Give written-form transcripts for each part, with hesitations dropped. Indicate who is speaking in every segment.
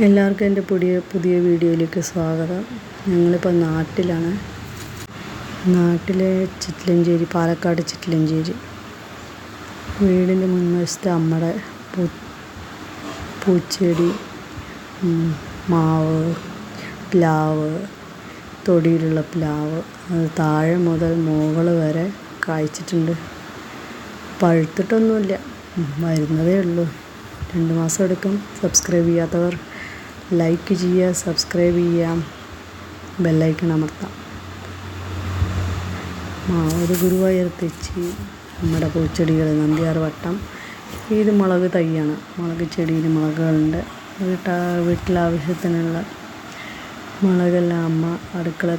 Speaker 1: എല്ലാവർക്കും എൻ്റെ പുതിയ വീഡിയോയിലേക്ക് സ്വാഗതം. ഞങ്ങളിപ്പോൾ നാട്ടിലാണ്. നാട്ടിലെ ചിറ്റിലഞ്ചേരി, പാലക്കാട് ചിറ്റിലഞ്ചേരി. വീടിൻ്റെ മുൻവശത്ത് അമ്മയുടെ പൂച്ചെടി, മാവ്, പ്ലാവ്, തൊടിയിലുള്ള പ്ലാവ്, അത് താഴെ മുതൽ മുകൾ വരെ കായ്ച്ചിട്ടുണ്ട്. പഴുത്തിട്ടൊന്നുമില്ല, വരുന്നതേ ഉള്ളൂ. 2 മാസം എടുക്കും. സബ്സ്ക്രൈബ് ചെയ്യാത്തവർ ലൈക്ക് ചെയ്യുക, സബ്സ്ക്രൈബ് ചെയ്യാം, ബെല്ലൈക്കൺ അമർത്താം. ഒരു ഗുരുവായൂർ തെച്ചി, നമ്മുടെ പൂച്ചെടികൾ, നന്ദിയാർ വട്ടം. ഇത് മുളക് തൈയാണ്. മുളക് ചെടിയിൽ മുളകുകളുണ്ട്. വീട്ടിലാവശ്യത്തിനുള്ള മുളകെല്ലാം അമ്മ അടുക്കള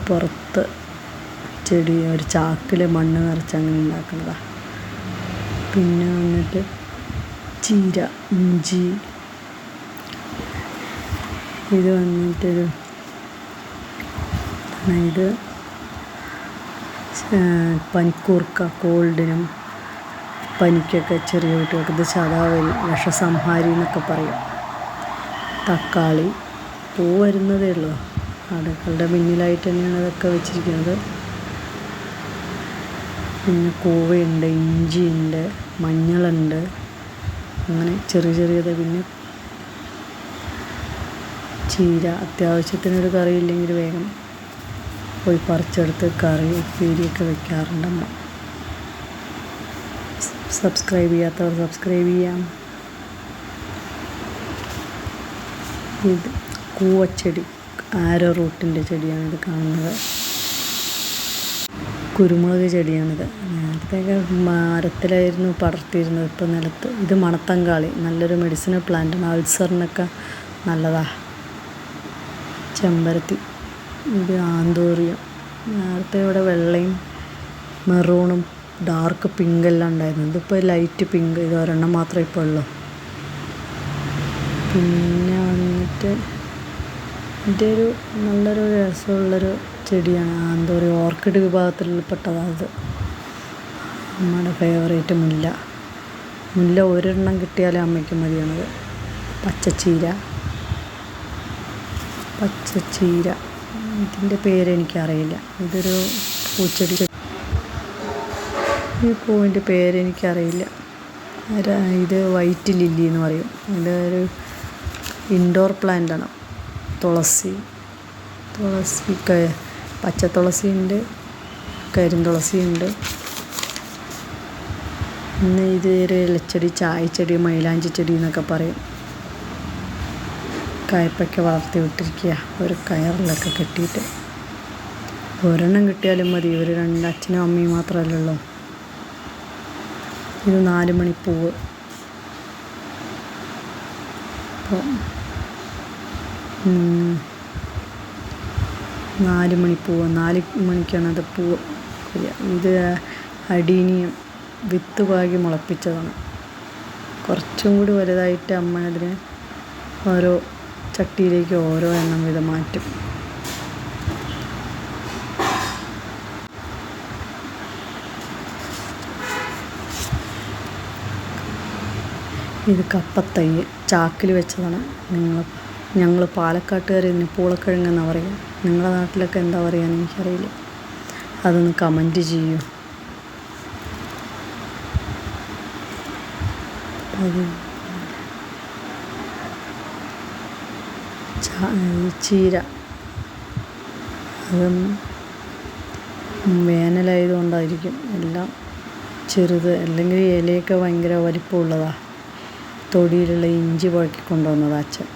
Speaker 1: പുറത്ത് ചെടി ഒരു ചാക്കിൽ മണ്ണ് നിറച്ച് അങ്ങനെ ഉണ്ടാക്കുന്നതാണ്. പിന്നെ വന്നിട്ട് ചീര, ഇഞ്ചി. ഇത് വന്നിട്ടൊരു ഇത് പനിക്കൂർക്ക, കോൾഡിനും പനിക്കൊക്കെ ചെറിയ കുട്ടികൾക്ക് ഇത് ശതാവരി, വിഷസംഹാരി എന്നൊക്കെ പറയും. തക്കാളി, പൂ വരുന്നതേ ഉള്ളൂ. അടുക്കളുടെ പിന്നിലായിട്ട് തന്നെയാണ് ഇതൊക്കെ വെച്ചിരിക്കുന്നത്. പിന്നെ കൂവയുണ്ട്, ഇഞ്ചിയുണ്ട്, മഞ്ഞളുണ്ട്, അങ്ങനെ ചെറിയത്. പിന്നെ ചീര, അത്യാവശ്യത്തിനൊരു കറി ഇല്ലെങ്കിൽ വേഗം പോയി പറിച്ചെടുത്ത് കറി ഉപ്പേരിയൊക്കെ വെക്കാറുണ്ട് അമ്മ. സബ്സ്ക്രൈബ് ചെയ്യാത്തവർ സബ്സ്ക്രൈബ് ചെയ്യാം. ഇത് കൂവച്ചെടി, ആരോ റൂട്ടിൻ്റെ ചെടിയാണിത് കാണുന്നത്. കുരുമുളക് ചെടിയാണിത്. നേരത്തെയൊക്കെ മരത്തിലായിരുന്നു പടർത്തിയിരുന്നത്, ഇപ്പോൾ നിലത്ത്. ഇത് മണത്തങ്കാളി, നല്ലൊരു മെഡിസിനൽ പ്ലാന്റാണ്. അൾസറിനൊക്കെ നല്ലതാണ്. ചെമ്പരത്തി, ഇത് ആന്തോറിയം. നേരത്തെ ഇവിടെ വെള്ളയും മെറൂണും ഡാർക്ക് പിങ്കെല്ലാം ഉണ്ടായിരുന്നു. ഇതിപ്പോൾ ലൈറ്റ് പിങ്ക്. ഇത് ഒരെണ്ണം മാത്രമേ ഇപ്പോൾ ഉള്ളൂ. പിന്നെ വന്നിട്ട് ഇതൊരു നല്ലൊരു രസമുള്ളൊരു ചെടിയാണ്. ആന്തോറിയം ഓർക്കിഡ് വിഭാഗത്തിൽപ്പെട്ടതാണ്. അത് അമ്മയുടെ ഫേവറേറ്റ് മുല്ല ഒരെണ്ണം കിട്ടിയാലേ അമ്മയ്ക്ക് മതിയാണത്. പച്ചച്ചീര, ഇതിൻ്റെ പേരെനിക്കറിയില്ല. ഇതൊരു പൂച്ചെടി. ഈ പൂവിൻ്റെ പേരെനിക്കറിയില്ല. ഇത് വൈറ്റ് ലില്ലി എന്ന് പറയും. ഇതൊരു ഇൻഡോർ പ്ലാന്റാണ്. തുളസി, പച്ചത്തുളസിയുണ്ട്, കരിന്തുളസിയുണ്ട്. പിന്നെ ഇത് ഒരു ഇലച്ചെടി, ചായച്ചെടി, മൈലാഞ്ചി ചെടി എന്നൊക്കെ പറയും. കയ്പയ്ക്ക വളർത്തി വിട്ടിരിക്കുക ഒരു കയറിലൊക്കെ കെട്ടിയിട്ട്. ഒരെണ്ണം കിട്ടിയാലും മതി. ഒരു 2 അച്ഛനും അമ്മയും മാത്രമല്ലല്ലോ. ഇത് 4 മണിപ്പൂവ്. അപ്പോൾ 4 മണിപ്പൂവ്, 4 മണിക്കാണ് അത് പൂവ്. ഇത് അടീനിയം, വിത്ത് പാകി മുളപ്പിച്ചതാണ്. കുറച്ചും കൂടി വലുതായിട്ട് അമ്മ അതിന് ഓരോ ചട്ടിയിലേക്ക് ഓരോ എണ്ണം വീതം മാറ്റും. ഇത് കപ്പത്തൈ, ചാക്കിൽ വെച്ചതാണ്. ഞങ്ങൾ പാലക്കാട്ടുകാർ ഇതിന് പൂളക്കിഴങ്ങെന്നാണ് പറയുക. നിങ്ങളുടെ നാട്ടിലൊക്കെ എന്താ പറയുക എനിക്കറിയില്ല. അതൊന്ന് കമൻറ്റ് ചെയ്യൂ. അത് ചീര, അത് വേനലായതുകൊണ്ടായിരിക്കും എല്ലാം ചെറുത്. അല്ലെങ്കിൽ ഇലയൊക്കെ ഭയങ്കര വലിപ്പമുള്ളതാണ്. തൊടിയിലുള്ള ഇഞ്ചി പുഴക്കി കൊണ്ടുവന്നതാണ് അച്ഛൻ.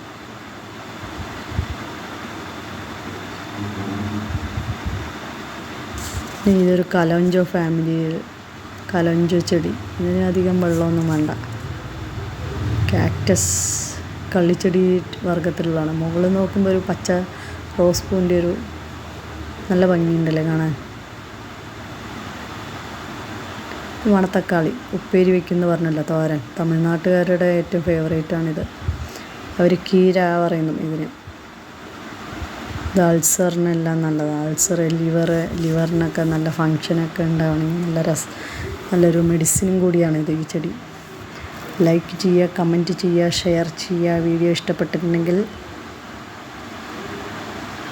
Speaker 1: ഇതൊരു കലഞ്ചോ ഫാമിലി, കലഞ്ചോ ചെടി. ഇതിന് അധികം വെള്ളമൊന്നും വേണ്ട. കാക്ടസ്, കള്ളിച്ചെടി വർഗത്തിലുള്ളതാണ്. മുകളിൽ നോക്കുമ്പോൾ ഒരു പച്ച റോസ് പൂവിൻ്റെ ഒരു നല്ല ഭംഗിയുണ്ടല്ലേ കാണാൻ. മണത്തക്കാളി, ഉപ്പേരി വയ്ക്കുമെന്ന് പറഞ്ഞല്ലോ, തോരൻ. തമിഴ്നാട്ടുകാരുടെ ഏറ്റവും ഫേവറേറ്റാണിത്. അവർ കീര പറയുന്നു ഇതിന്. ഇത് അൾസറിനെല്ലാം നല്ലതാണ്. അൾസർ, ലിവറിനൊക്കെ നല്ല ഫങ്ഷനൊക്കെ ഉണ്ടാവണമെങ്കിൽ നല്ലൊരു മെഡിസിനും കൂടിയാണിത്, ഈ ചെടി. ലൈക്ക് ചെയ്യുക, കമൻറ്റ് ചെയ്യുക, ഷെയർ ചെയ്യുക. വീഡിയോ ഇഷ്ടപ്പെട്ടിട്ടുണ്ടെങ്കിൽ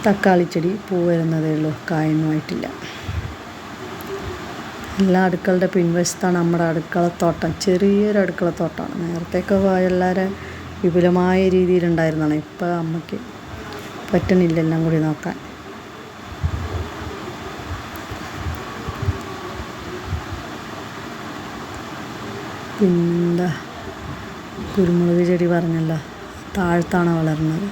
Speaker 1: തക്കാളി ചെടി പൂ വരുന്നതേ ഉള്ളൂ, കായൊന്നും ആയിട്ടില്ല. എല്ലാ അടുക്കളുടെ പിൻവശത്താണ് നമ്മുടെ അടുക്കളത്തോട്ടം. ചെറിയൊരു അടുക്കളത്തോട്ടമാണ്. നേരത്തെയൊക്കെ വളരെ വിപുലമായ രീതിയിലുണ്ടായിരുന്നതാണ്. ഇപ്പോൾ അമ്മയ്ക്ക് പറ്റണില്ല എല്ലാം കൂടി നോക്കാൻ. പിന്നെന്താ, കുരുമുളക് ചെടി പറഞ്ഞല്ലോ, താഴത്താണ് വളർന്നത്.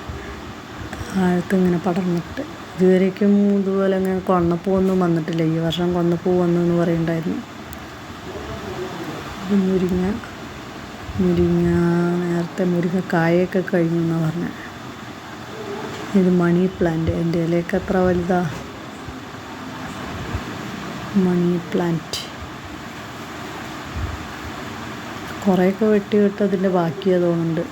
Speaker 1: താഴത്ത് ഇങ്ങനെ പടർന്നിട്ട് ഇതുവരേക്കും ഇതുപോലെ ഇങ്ങനെ കൊന്നപ്പൂവൊന്നും വന്നിട്ടില്ല. ഈ വർഷം കൊന്നപ്പൂ വന്നു എന്ന് പറയുന്നുണ്ടായിരുന്നു. മുരിങ്ങ നേരത്തെ മുരിങ്ങ കായൊക്കെ കഴിഞ്ഞു എന്നാണ് പറഞ്ഞത്. ഇത് മണി പ്ലാന്റ്. എൻ്റെ ഇലയൊക്കെ എത്ര വലുതാ. മണി പ്ലാന്റ് കുറേയൊക്കെ വെട്ടിവിട്ടതിൻ്റെ ബാക്കിയാണ് തോന്നുന്നുണ്ട്.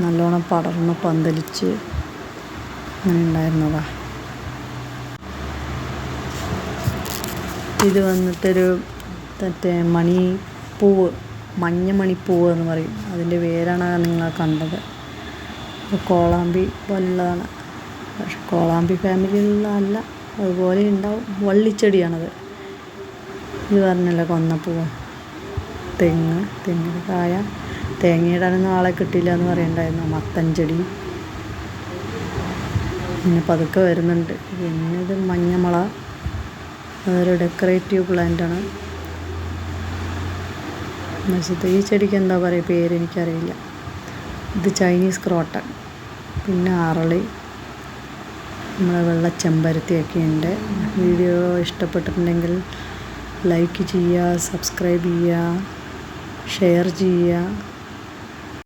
Speaker 1: നല്ലോണം പടർന്ന് പന്തലിച്ച് അങ്ങനെ ഉണ്ടായിരുന്നതാ. ഇത് വന്നിട്ടൊരു മറ്റേ മണിപ്പൂവ്, മഞ്ഞ മണിപ്പൂവ് എന്ന് പറയും. അതിൻ്റെ വേരാണ് നിങ്ങൾ കണ്ടത്. കോളാമ്പി പോലുള്ളതാണ്. പക്ഷെ കോളാമ്പി ഫാമിലിയിലുള്ളതല്ല, അതുപോലെ ഉണ്ടാവും. വള്ളിച്ചെടിയാണത്. ഇത് പറഞ്ഞല്ലോ കൊന്നപ്പൂവ്. തെങ്ങിന് കായ. തേങ്ങയിടാനൊന്നും ആളെ കിട്ടിയില്ല എന്ന് പറയണ്ടായിരുന്നു. മത്തൻ ചെടി പിന്നെ പതുക്കെ വരുന്നുണ്ട്. പിന്നെ ഇത് മഞ്ഞമുള, അതൊരു ഡെക്കറേറ്റീവ് പ്ലാന്റാണ്. ഈ ചെടിക്ക് എന്താ പറയുക, പേര് എനിക്കറിയില്ല. ഇത് ചൈനീസ് ക്രോട്ടൺ. പിന്നെ അരളി, നമ്മളെ വെള്ളച്ചെമ്പരത്തിയൊക്കെ ഉണ്ട്. വീഡിയോ ഇഷ്ടപ്പെട്ടിട്ടുണ്ടെങ്കിൽ ലൈക്ക് ചെയ്യുക, സബ്സ്ക്രൈബ് ചെയ്യുക, ഷെയർ ചെയ്യുക.